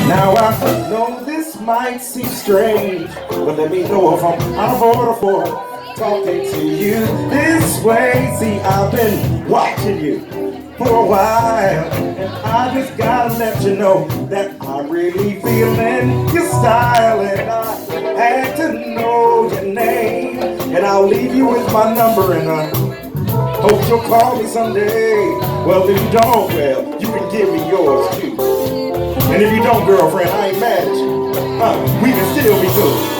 Now I know this might seem strange, but let me know if I'm out of order for talking to you this way. See, I've been watching you for a while, and I just gotta let you know that I'm really feeling your style, and I had to know your name, and I'll leave you with my number, and I hope you'll call me someday. Well, if you don't, well, you can give me yours too. And if you don't, girlfriend, I ain't mad at you. We can still be good.